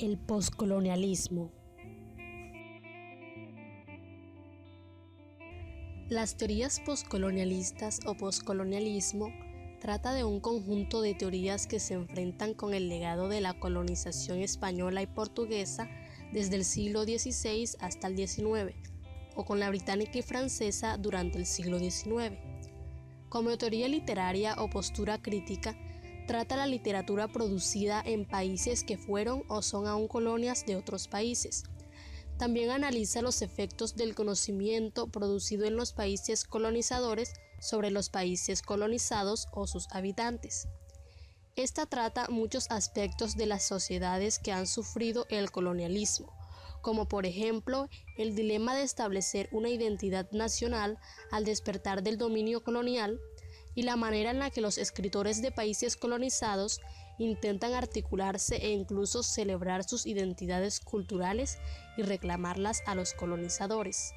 El poscolonialismo. Las teorías poscolonialistas o poscolonialismo trata de un conjunto de teorías que se enfrentan con el legado de la colonización española y portuguesa desde el siglo XVI hasta el XIX, o con la británica y francesa durante el siglo XIX. Como teoría literaria o postura crítica, trata la literatura producida en países que fueron o son aún colonias de otros países. También analiza los efectos del conocimiento producido en los países colonizadores sobre los países colonizados o sus habitantes. Esta trata muchos aspectos de las sociedades que han sufrido el colonialismo, como por ejemplo el dilema de establecer una identidad nacional al despertar del dominio colonial, y la manera en la que los escritores de países colonizados intentan articularse e incluso celebrar sus identidades culturales y reclamarlas a los colonizadores.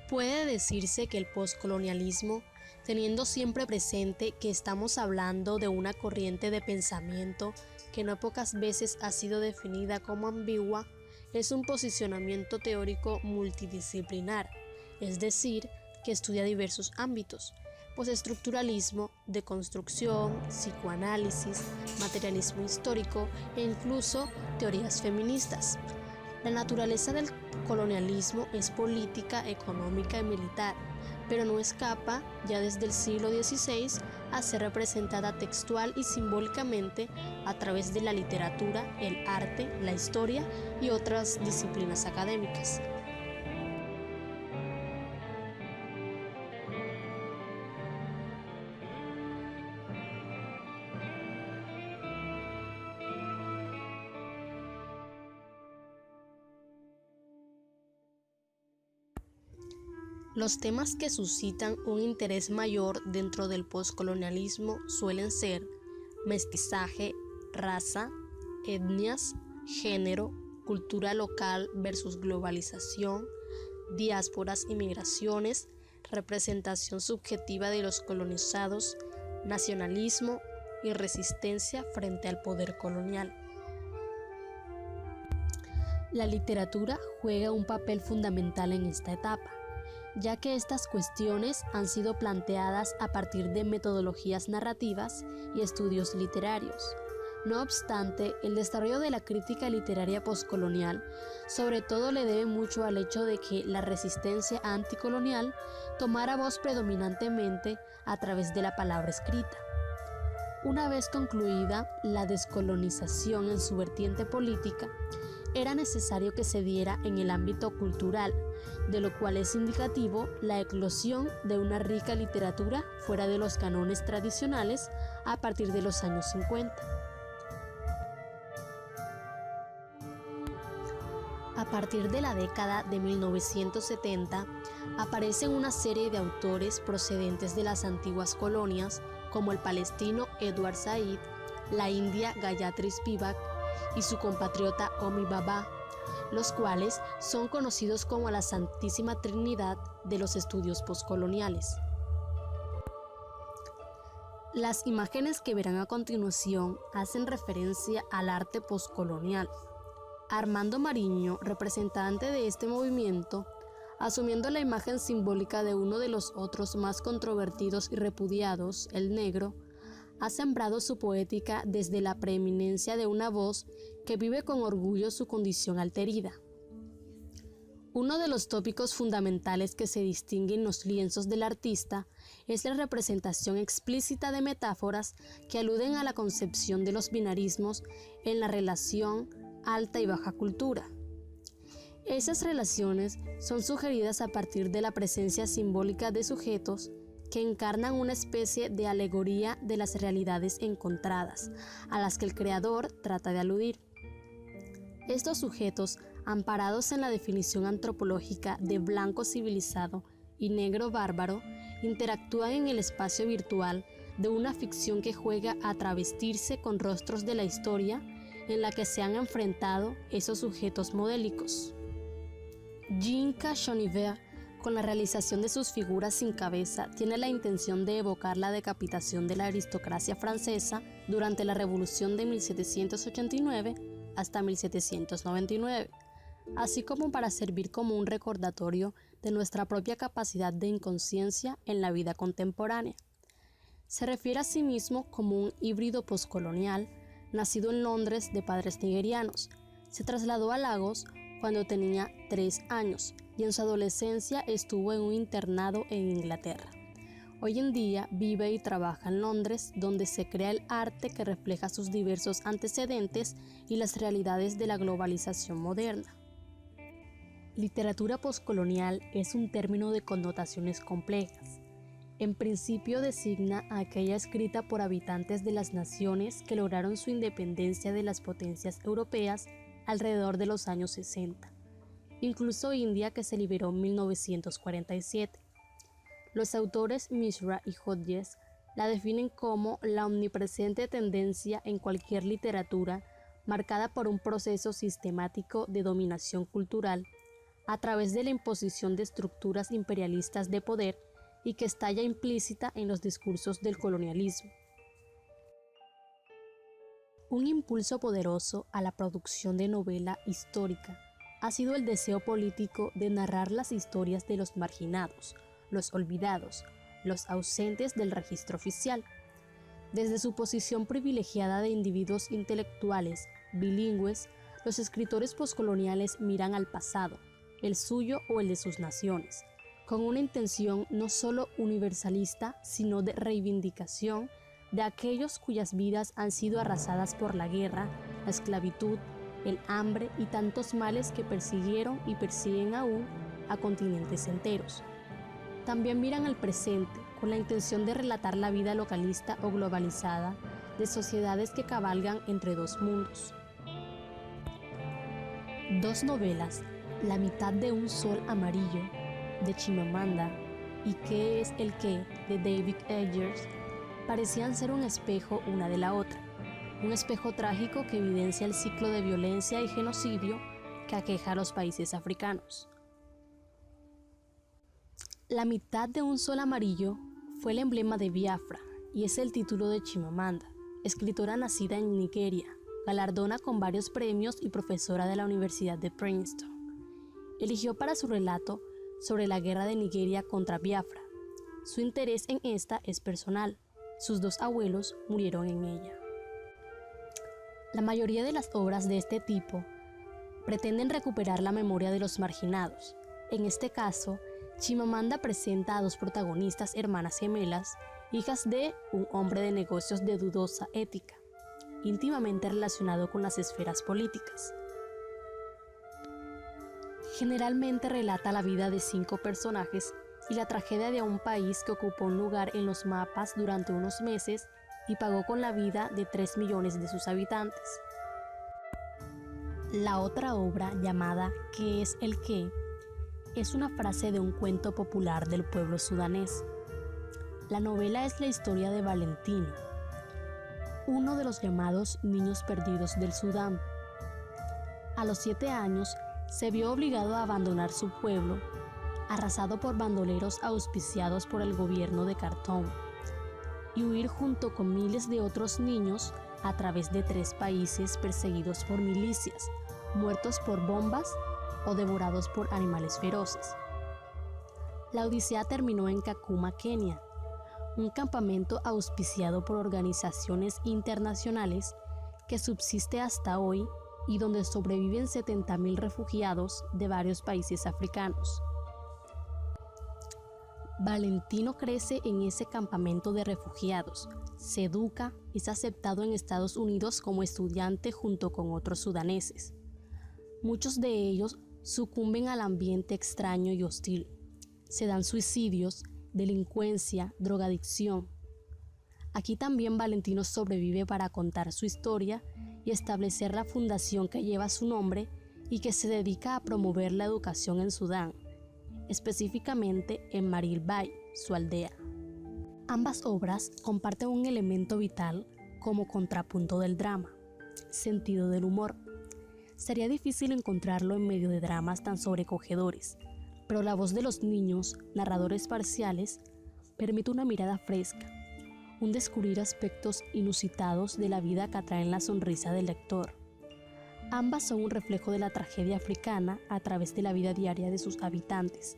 Puede decirse que el poscolonialismo, teniendo siempre presente que estamos hablando de una corriente de pensamiento que no pocas veces ha sido definida como ambigua, es un posicionamiento teórico multidisciplinar, es decir, que estudia diversos ámbitos: postestructuralismo, deconstrucción, psicoanálisis, materialismo histórico e incluso teorías feministas. La naturaleza del colonialismo es política, económica y militar, pero no escapa, ya desde el siglo XVI, a ser representada textual y simbólicamente a través de la literatura, el arte, la historia y otras disciplinas académicas. Los temas que suscitan un interés mayor dentro del poscolonialismo suelen ser mestizaje, raza, etnias, género, cultura local versus globalización, diásporas y migraciones, representación subjetiva de los colonizados, nacionalismo y resistencia frente al poder colonial. La literatura juega un papel fundamental en esta etapa, ya que estas cuestiones han sido planteadas a partir de metodologías narrativas y estudios literarios. No obstante, el desarrollo de la crítica literaria poscolonial sobre todo le debe mucho al hecho de que la resistencia anticolonial tomara voz predominantemente a través de la palabra escrita. Una vez concluida la descolonización en su vertiente política, era necesario que se diera en el ámbito cultural, de lo cual es indicativo la eclosión de una rica literatura fuera de los cánones tradicionales a partir de los años 50. A partir de la década de 1970, aparecen una serie de autores procedentes de las antiguas colonias, como el palestino Edward Said, la india Gayatri Spivak y su compatriota Homi Bhabha, los cuales son conocidos como la Santísima Trinidad de los estudios poscoloniales. Las imágenes que verán a continuación hacen referencia al arte poscolonial. Armando Mariño, representante de este movimiento, asumiendo la imagen simbólica de uno de los otros más controvertidos y repudiados, el negro, ha sembrado su poética desde la preeminencia de una voz que vive con orgullo su condición alterida. Uno de los tópicos fundamentales que se distinguen en los lienzos del artista es la representación explícita de metáforas que aluden a la concepción de los binarismos en la relación alta y baja cultura. Esas relaciones son sugeridas a partir de la presencia simbólica de sujetos que encarnan una especie de alegoría de las realidades encontradas, a las que el creador trata de aludir. Estos sujetos, amparados en la definición antropológica de blanco civilizado y negro bárbaro, interactúan en el espacio virtual de una ficción que juega a travestirse con rostros de la historia en la que se han enfrentado esos sujetos modélicos. Jean Cachoniver Con la realización de sus figuras sin cabeza, tiene la intención de evocar la decapitación de la aristocracia francesa durante la Revolución de 1789 hasta 1799, así como para servir como un recordatorio de nuestra propia capacidad de inconsciencia en la vida contemporánea. Se refiere a sí mismo como un híbrido postcolonial, nacido en Londres de padres nigerianos. Se trasladó a Lagos cuando tenía 3 años y en su adolescencia estuvo en un internado en Inglaterra. Hoy en día vive y trabaja en Londres, donde se crea el arte que refleja sus diversos antecedentes y las realidades de la globalización moderna. Literatura postcolonial es un término de connotaciones complejas. En principio designa a aquella escrita por habitantes de las naciones que lograron su independencia de las potencias europeas alrededor de los años 60, incluso India, que se liberó en 1947. Los autores Mishra y Hodges la definen como la omnipresente tendencia en cualquier literatura marcada por un proceso sistemático de dominación cultural a través de la imposición de estructuras imperialistas de poder y que está ya implícita en los discursos del colonialismo. Un impulso poderoso a la producción de novela histórica ha sido el deseo político de narrar las historias de los marginados, los olvidados, los ausentes del registro oficial. Desde su posición privilegiada de individuos intelectuales, bilingües, los escritores poscoloniales miran al pasado, el suyo o el de sus naciones, con una intención no solo universalista, sino de reivindicación de aquellos cuyas vidas han sido arrasadas por la guerra, la esclavitud, el hambre y tantos males que persiguieron y persiguen aún a continentes enteros. También miran al presente con la intención de relatar la vida localista o globalizada de sociedades que cabalgan entre dos mundos. Dos novelas, La mitad de un sol amarillo, de Chimamanda, y ¿Qué es el qué?, de David Eggers, parecían ser un espejo una de la otra, un espejo trágico que evidencia el ciclo de violencia y genocidio que aqueja a los países africanos. La mitad de un sol amarillo fue el emblema de Biafra y es el título de Chimamanda, escritora nacida en Nigeria, galardona con varios premios y profesora de la Universidad de Princeton. Eligió para su relato sobre la guerra de Nigeria contra Biafra. Su interés en esta es personal. Sus 2 abuelos murieron en ella. La mayoría de las obras de este tipo pretenden recuperar la memoria de los marginados. En este caso, Chimamanda presenta a 2 protagonistas hermanas gemelas, hijas de un hombre de negocios de dudosa ética, íntimamente relacionado con las esferas políticas. Generalmente relata la vida de 5 personajes y la tragedia de un país que ocupó un lugar en los mapas durante unos meses y pagó con la vida de 3 millones de sus habitantes. La otra obra, llamada ¿Qué es el qué?, es una frase de un cuento popular del pueblo sudanés. La novela es la historia de Valentino, uno de los llamados niños perdidos del Sudán. A los 7 años se vio obligado a abandonar su pueblo, arrasado por bandoleros auspiciados por el gobierno de Khartoum, y huir junto con miles de otros niños a través de 3 países perseguidos por milicias, muertos por bombas o devorados por animales feroces. La odisea terminó en Kakuma, Kenia, un campamento auspiciado por organizaciones internacionales que subsiste hasta hoy y donde sobreviven 70.000 refugiados de varios países africanos. Valentino crece en ese campamento de refugiados, se educa y es aceptado en Estados Unidos como estudiante junto con otros sudaneses. Muchos de ellos sucumben al ambiente extraño y hostil. Se dan suicidios, delincuencia, drogadicción. Aquí también Valentino sobrevive para contar su historia y establecer la fundación que lleva su nombre y que se dedica a promover la educación en Sudán, específicamente en Maril Bay, su aldea. Ambas obras comparten un elemento vital como contrapunto del drama: sentido del humor. Sería difícil encontrarlo en medio de dramas tan sobrecogedores. pero la voz de los niños, narradores parciales, permite una mirada fresca, un descubrir aspectos inusitados de la vida que atraen la sonrisa del lector. Ambas son un reflejo de la tragedia africana a través de la vida diaria de sus habitantes,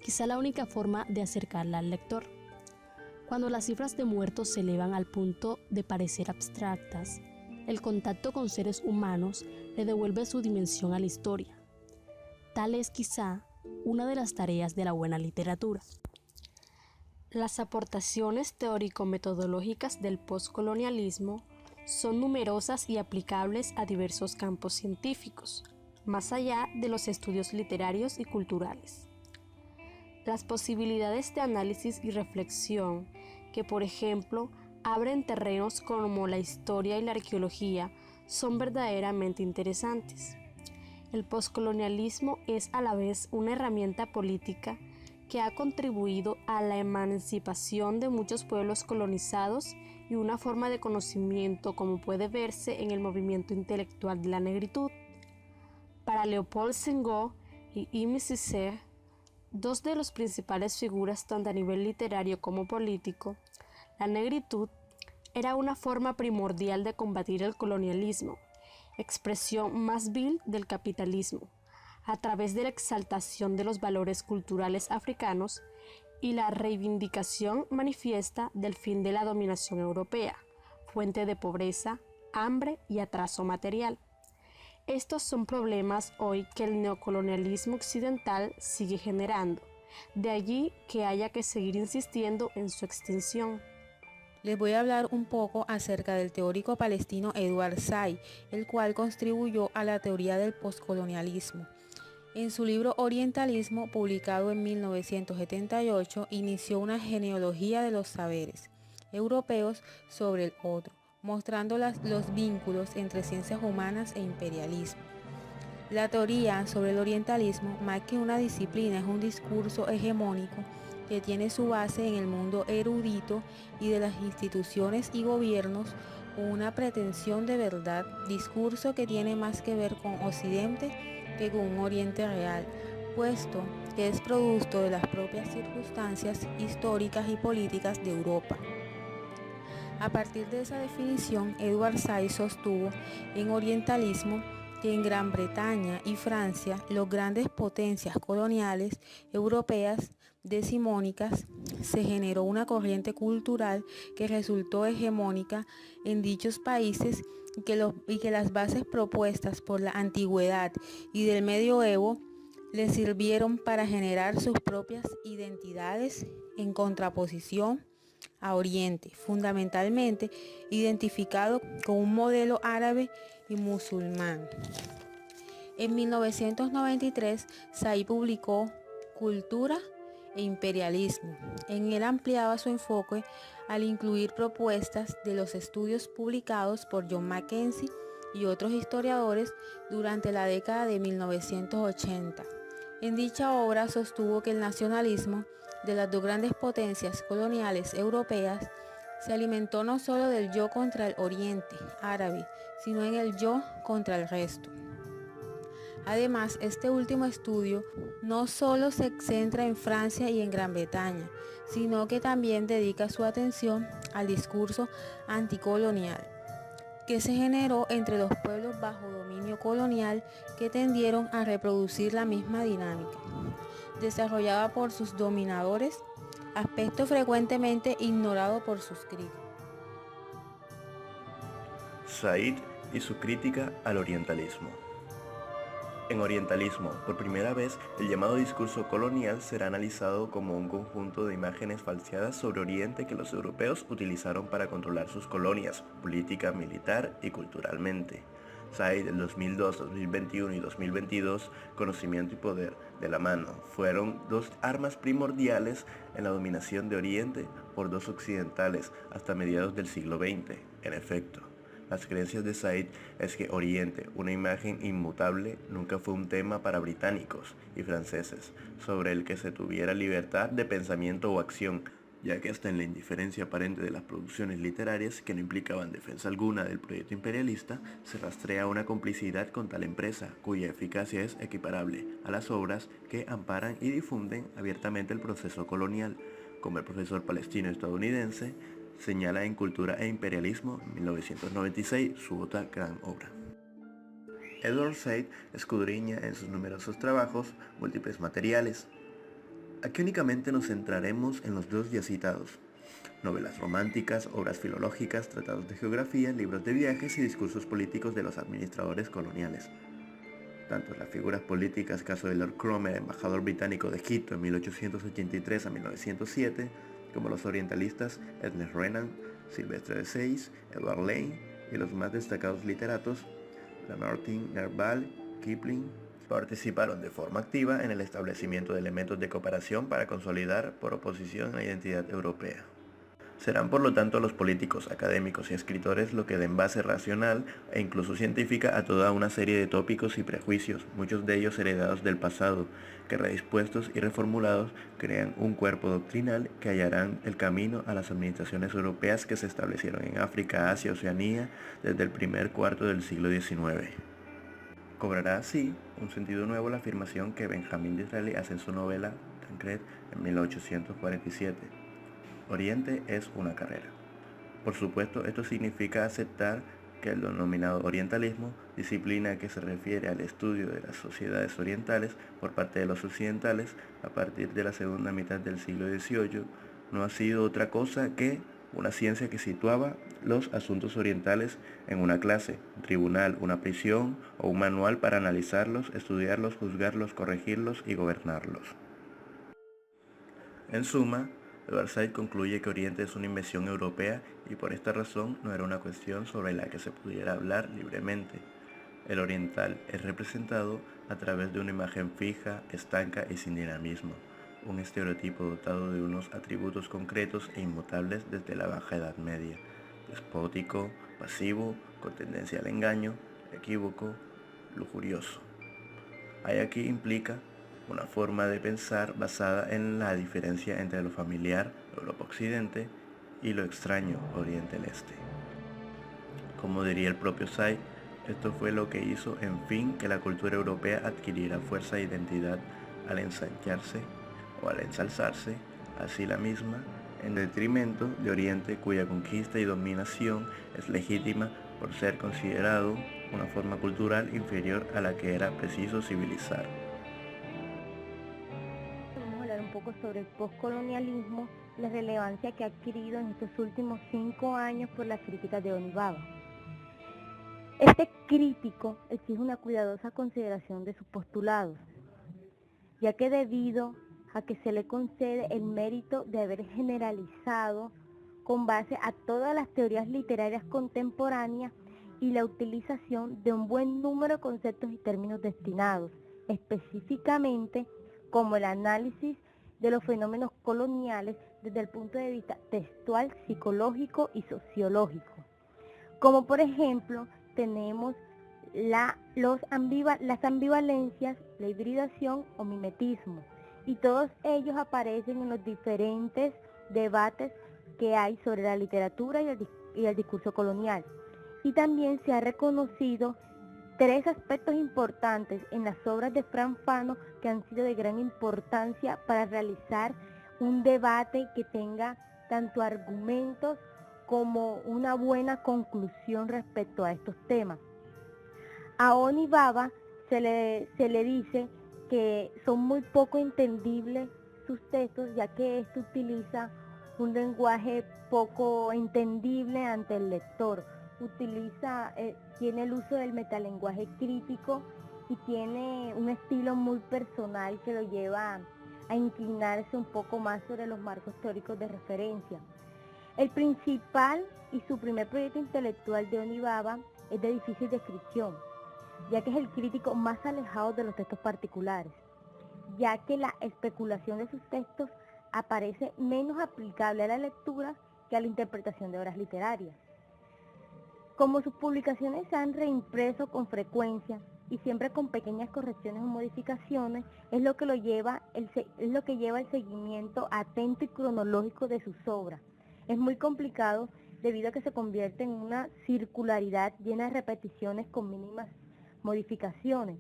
quizá la única forma de acercarla al lector. Cuando las cifras de muertos se elevan al punto de parecer abstractas, el contacto con seres humanos le devuelve su dimensión a la historia. Tal es quizá una de las tareas de la buena literatura. Las aportaciones teórico-metodológicas del postcolonialismo son numerosas y aplicables a diversos campos científicos, más allá de los estudios literarios y culturales. Las posibilidades de análisis y reflexión que, por ejemplo, abren terrenos como la historia y la arqueología son verdaderamente interesantes. El postcolonialismo es a la vez una herramienta política que ha contribuido a la emancipación de muchos pueblos colonizados y una forma de conocimiento como puede verse en el movimiento intelectual de la negritud. Para Leopold Senghor y Aimé Césaire, dos de las principales figuras tanto a nivel literario como político, la negritud era una forma primordial de combatir el colonialismo, expresión más vil del capitalismo, a través de la exaltación de los valores culturales africanos y la reivindicación manifiesta del fin de la dominación europea, fuente de pobreza, hambre y atraso material. Estos son problemas hoy que el neocolonialismo occidental sigue generando, de allí que haya que seguir insistiendo en su extinción. Les voy a hablar un poco acerca del teórico palestino Edward Said, el cual contribuyó a la teoría del postcolonialismo. En su libro Orientalismo, publicado en 1978, inició una genealogía de los saberes europeos sobre el otro, mostrando los vínculos entre ciencias humanas e imperialismo. La teoría sobre el orientalismo, más que una disciplina, es un discurso hegemónico que tiene su base en el mundo erudito y de las instituciones y gobiernos con una pretensión de verdad, discurso que tiene más que ver con Occidente que con un Oriente real, puesto que es producto de las propias circunstancias históricas y políticas de Europa. A partir de esa definición, Edward Said sostuvo en Orientalismo que en Gran Bretaña y Francia, las grandes potencias coloniales europeas decimonónicas, se generó una corriente cultural que resultó hegemónica en dichos países y que las bases propuestas por la antigüedad y del medioevo les sirvieron para generar sus propias identidades en contraposición a Oriente, fundamentalmente identificado con un modelo árabe y musulmán. En 1993, Said publicó Cultura e Imperialismo. En él ampliaba su enfoque al incluir propuestas de los estudios publicados por John Mackenzie y otros historiadores durante la década de 1980. En dicha obra sostuvo que el nacionalismo de las dos grandes potencias coloniales europeas se alimentó no solo del yo contra el Oriente árabe, sino en el yo contra el resto. Además, este último estudio no solo se centra en Francia y en Gran Bretaña, sino que también dedica su atención al discurso anticolonial que se generó entre los pueblos bajo dominio colonial que tendieron a reproducir la misma dinámica, desarrollada por sus dominadores, aspecto frecuentemente ignorado por sus críticos. Said y su crítica al orientalismo. En Orientalismo, por primera vez, el llamado discurso colonial será analizado como un conjunto de imágenes falseadas sobre Oriente que los europeos utilizaron para controlar sus colonias, política, militar y culturalmente. Said, en 2002, 2021 y 2022, Conocimiento y Poder, de la mano, fueron dos armas primordiales en la dominación de Oriente por dos occidentales hasta mediados del siglo XX. En efecto, las creencias de Said es que Oriente, una imagen inmutable, nunca fue un tema para británicos y franceses, sobre el que se tuviera libertad de pensamiento o acción, ya que hasta en la indiferencia aparente de las producciones literarias, que no implicaban defensa alguna del proyecto imperialista, se rastrea una complicidad con tal empresa, cuya eficacia es equiparable a las obras que amparan y difunden abiertamente el proceso colonial, como el profesor palestino estadounidense señala en Cultura e Imperialismo, en 1996, su otra gran obra. Edward Said escudriña en sus numerosos trabajos múltiples materiales. Aquí únicamente nos centraremos en los dos ya citados: novelas románticas, obras filológicas, tratados de geografía, libros de viajes y discursos políticos de los administradores coloniales. Tanto las figuras políticas, caso de Lord Cromer, embajador británico de Quito en 1883 a 1907, como los orientalistas Ernest Renan, Silvestre de Seix, Edward Lane y los más destacados literatos Lamartine, Nerval, Kipling, participaron de forma activa en el establecimiento de elementos de cooperación para consolidar por oposición la identidad europea. Serán por lo tanto los políticos, académicos y escritores lo que den base racional e incluso científica a toda una serie de tópicos y prejuicios, muchos de ellos heredados del pasado, que redispuestos y reformulados crean un cuerpo doctrinal que hallarán el camino a las administraciones europeas que se establecieron en África, Asia, Oceanía desde el primer cuarto del siglo XIX. Cobrará así un sentido nuevo la afirmación que Benjamín Disraeli hace en su novela Tancred en 1847. Oriente es una carrera. Por supuesto, esto significa aceptar que el denominado orientalismo, disciplina que se refiere al estudio de las sociedades orientales por parte de los occidentales a partir de la segunda mitad del siglo XVIII, no ha sido otra cosa que una ciencia que situaba los asuntos orientales en una clase, un tribunal, una prisión o un manual para analizarlos, estudiarlos, juzgarlos, corregirlos y gobernarlos. En suma, Edward Said concluye que Oriente es una invención europea y por esta razón no era una cuestión sobre la que se pudiera hablar libremente. El oriental es representado a través de una imagen fija, estanca y sin dinamismo, un estereotipo dotado de unos atributos concretos e inmutables desde la Baja Edad Media: despótico, pasivo, con tendencia al engaño, equívoco, lujurioso. Hay aquí implica una forma de pensar basada en la diferencia entre lo familiar, Europa-Occidente, y lo extraño, Oriente-el Este. Como diría el propio Said, esto fue lo que hizo, en fin, que la cultura europea adquiriera fuerza e identidad al ensancharse o al ensalzarse a sí la misma, en detrimento de Oriente, cuya conquista y dominación es legítima por ser considerado una forma cultural inferior a la que era preciso civilizar. Vamos a hablar un poco sobre el postcolonialismo, la relevancia que ha adquirido en estos últimos 5 años por las críticas de Onibaba. Este crítico exige una cuidadosa consideración de sus postulados, ya que debido a que se le concede el mérito de haber generalizado con base a todas las teorías literarias contemporáneas y la utilización de un buen número de conceptos y términos destinados, específicamente como el análisis de los fenómenos coloniales desde el punto de vista textual, psicológico y sociológico. Como por ejemplo, tenemos las ambivalencias, la hibridación o mimetismo, y todos ellos aparecen en los diferentes debates que hay sobre la literatura y el discurso colonial. Y también se ha reconocido 3 aspectos importantes en las obras de Frantz Fanon que han sido de gran importancia para realizar un debate que tenga tanto argumentos como una buena conclusión respecto a estos temas. A Onibaba se le dice que son muy poco entendibles sus textos, ya que esto utiliza un lenguaje poco entendible ante el lector. Tiene el uso del metalenguaje crítico y tiene un estilo muy personal que lo lleva a inclinarse un poco más sobre los marcos teóricos de referencia. El principal y su primer proyecto intelectual de Onibaba es de difícil descripción, ya que es el crítico más alejado de los textos particulares, ya que la especulación de sus textos aparece menos aplicable a la lectura que a la interpretación de obras literarias. Como sus publicaciones se han reimpreso con frecuencia y siempre con pequeñas correcciones o modificaciones, es lo que lleva el seguimiento atento y cronológico de sus obras. Es muy complicado debido a que se convierte en una circularidad llena de repeticiones con mínimas modificaciones.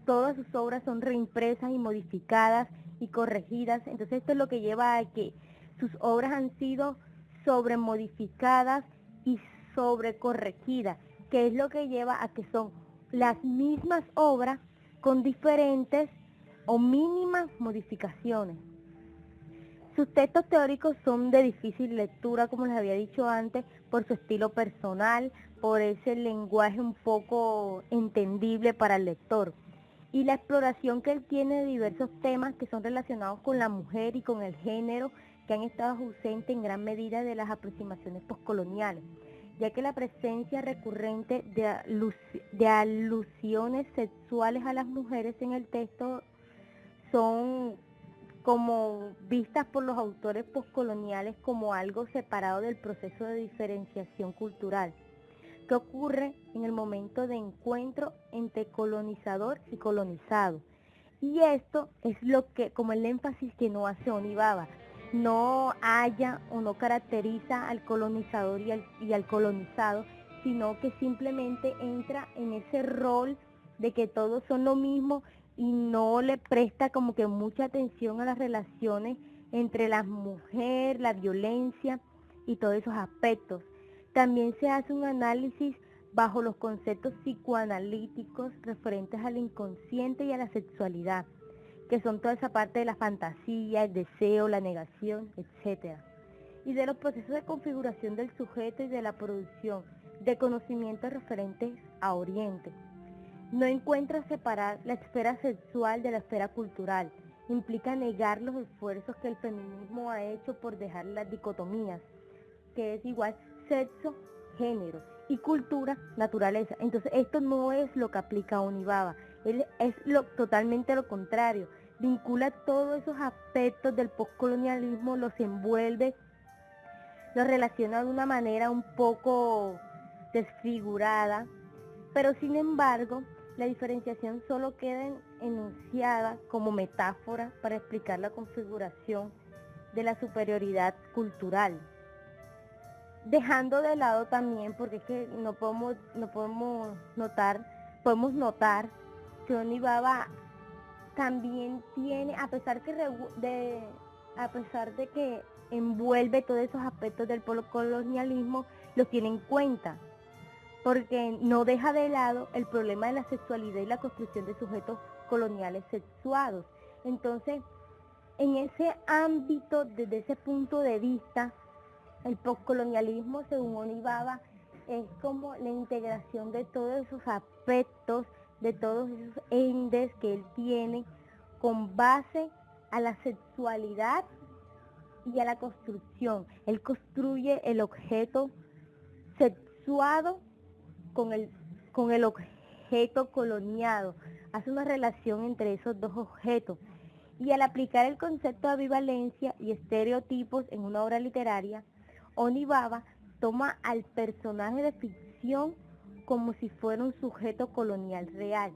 Todas sus obras son reimpresas y modificadas y corregidas, entonces esto es lo que lleva a que sus obras han sido sobremodificadas y sobrecorregidas, que es lo que lleva a que son las mismas obras con diferentes o mínimas modificaciones. Sus textos teóricos son de difícil lectura, como les había dicho antes, por su estilo personal, por ese lenguaje un poco entendible para el lector. Y la exploración que él tiene de diversos temas que son relacionados con la mujer y con el género, que han estado ausentes en gran medida de las aproximaciones postcoloniales, ya que la presencia recurrente de alusiones sexuales a las mujeres en el texto son como vistas por los autores postcoloniales como algo separado del proceso de diferenciación cultural que ocurre en el momento de encuentro entre colonizador y colonizado. Y esto es lo que, como el énfasis que no hace Onibaba, no halla o no caracteriza al colonizador y al colonizado, sino que simplemente entra en ese rol de que todos son lo mismo y no le presta como que mucha atención a las relaciones entre la mujer, la violencia y todos esos aspectos. También se hace un análisis bajo los conceptos psicoanalíticos referentes al inconsciente y a la sexualidad, que son toda esa parte de la fantasía, el deseo, la negación, etc. Y de los procesos de configuración del sujeto y de la producción de conocimientos referentes a Oriente. No encuentra separar la esfera sexual de la esfera cultural. Implica negar los esfuerzos que el feminismo ha hecho por dejar las dicotomías, que es igual sexo, género y cultura, naturaleza. Entonces esto no es lo que aplica Onibaba. Él es totalmente lo contrario. Vincula todos esos aspectos del postcolonialismo, los envuelve, los relaciona de una manera un poco desfigurada, pero sin embargo la diferenciación solo queda enunciada como metáfora para explicar la configuración de la superioridad cultural, dejando de lado también, porque es que podemos notar que Onibaba también tiene, a pesar de que envuelve todos esos aspectos del colonialismo, los tiene en cuenta, porque no deja de lado el problema de la sexualidad y la construcción de sujetos coloniales sexuados. Entonces, en ese ámbito, desde ese punto de vista, el postcolonialismo, según Onibaba, es como la integración de todos esos aspectos, de todos esos endes que él tiene, con base a la sexualidad y a la construcción. Él construye el objeto sexuado con el objeto coloniado. Hace una relación entre esos dos objetos. Y al aplicar el concepto de ambivalencia y estereotipos en una obra literaria, Onibaba toma al personaje de ficción como si fuera un sujeto colonial real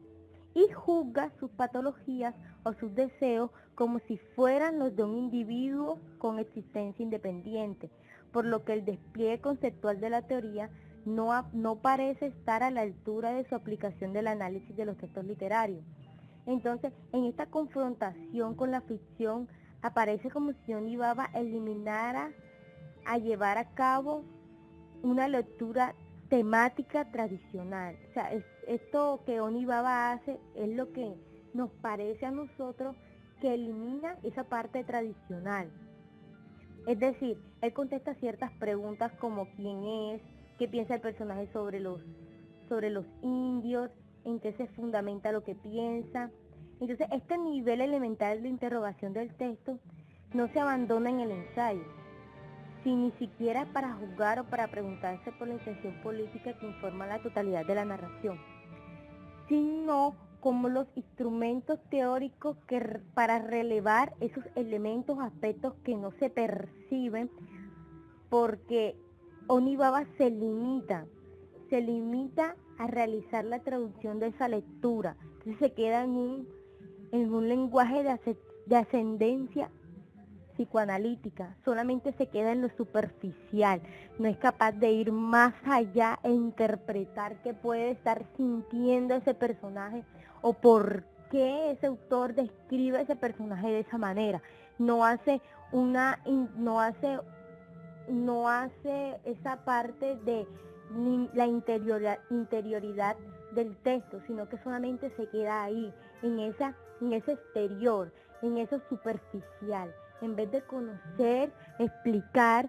y juzga sus patologías o sus deseos como si fueran los de un individuo con existencia independiente, por lo que el despliegue conceptual de la teoría no parece estar a la altura de su aplicación del análisis de los textos literarios. Entonces, en esta confrontación con la ficción, aparece como si Onibaba eliminara a llevar a cabo una lectura temática tradicional. O sea, esto que Onibaba hace es lo que nos parece a nosotros que elimina esa parte tradicional. Es decir, él contesta ciertas preguntas como quién es, qué piensa el personaje sobre los indios, en qué se fundamenta lo que piensa. Entonces, este nivel elemental de interrogación del texto no se abandona en el ensayo, sin ni siquiera para juzgar o para preguntarse por la intención política que informa la totalidad de la narración, sino como los instrumentos teóricos para relevar esos elementos, aspectos que no se perciben, porque Onibaba se limita a realizar la traducción de esa lectura. Entonces se queda en un lenguaje de ascendencia psicoanalítica, solamente se queda en lo superficial, no es capaz de ir más allá e interpretar qué puede estar sintiendo ese personaje o por qué ese autor describe ese personaje de esa manera. No hace esa parte de la interioridad del texto, sino que solamente se queda ahí, en ese exterior, en eso superficial, en vez de conocer, explicar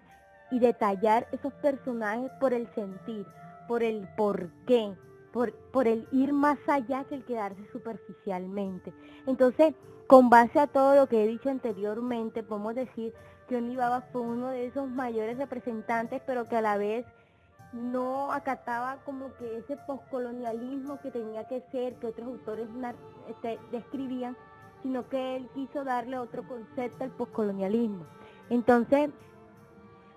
y detallar esos personajes por el sentir, por el porqué, por el ir más allá que el quedarse superficialmente. Entonces, con base a todo lo que he dicho anteriormente, podemos decir que Onibaba fue uno de esos mayores representantes, pero que a la vez no acataba como que ese poscolonialismo que tenía que ser, que otros autores describían, sino que él quiso darle otro concepto al poscolonialismo. Entonces,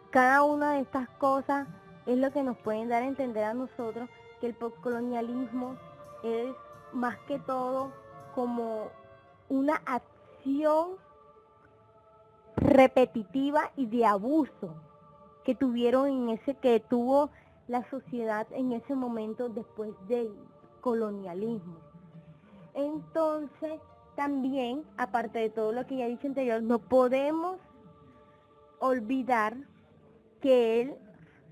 cada una de estas cosas es lo que nos pueden dar a entender a nosotros que el poscolonialismo es más que todo como una acción repetitiva y de abuso que tuvo la sociedad en ese momento después del colonialismo. Entonces, también, aparte de todo lo que ya he dicho anterior, no podemos olvidar que él,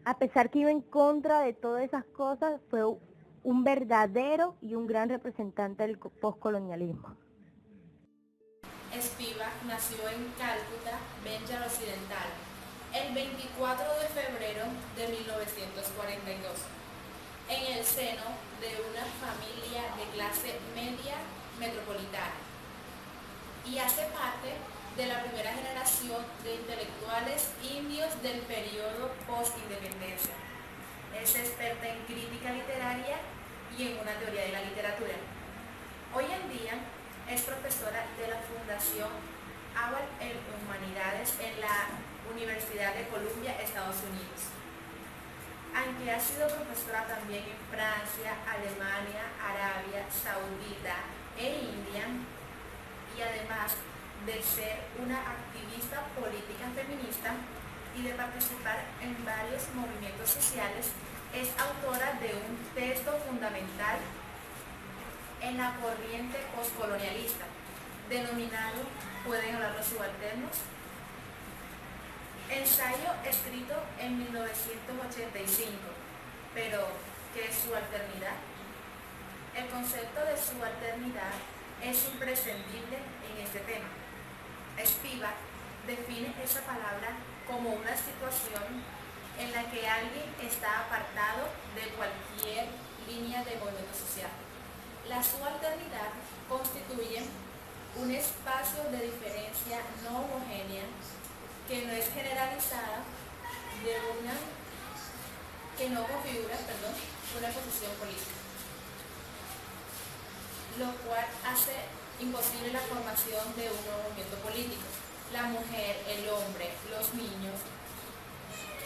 a pesar que iba en contra de todas esas cosas, fue un verdadero y un gran representante del postcolonialismo. Spivak nació en Calcuta, Bengal Occidental, el 24 de febrero de 1942, en el seno de una familia de clase media metropolitana, y hace parte de la primera generación de intelectuales indios del periodo post-independencia. Es experta en crítica literaria y en una teoría de la literatura. Hoy en día es profesora de la Fundación Howard en Humanidades en la Universidad de Columbia, Estados Unidos. Aunque ha sido profesora también en Francia, Alemania, Arabia Saudita e India, y además de ser una activista política feminista y de participar en varios movimientos sociales, es autora de un texto fundamental en la corriente postcolonialista, denominado ¿Pueden hablar los subalternos? Ensayo escrito en 1985, pero ¿qué es subalternidad? El concepto de subalternidad es imprescindible en este tema. Spivak define esa palabra como una situación en la que alguien está apartado de cualquier línea de movimiento social. La subalternidad constituye un espacio de diferencia no homogénea que no es generalizada que no configura una posición política, lo cual hace imposible la formación de un nuevo movimiento político. La mujer, el hombre, los niños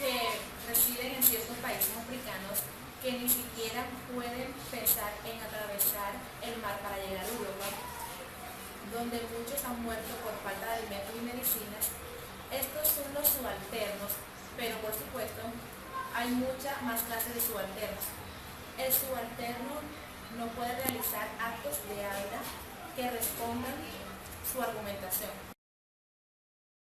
que residen en ciertos países africanos que ni siquiera pueden pensar en atravesar el mar para llegar a Europa, donde muchos han muerto por falta de alimentos y medicinas. Estos son los subalternos, pero por supuesto hay muchas más clases de subalternos. El subalterno no puede realizar actos de habla que respondan su argumentación.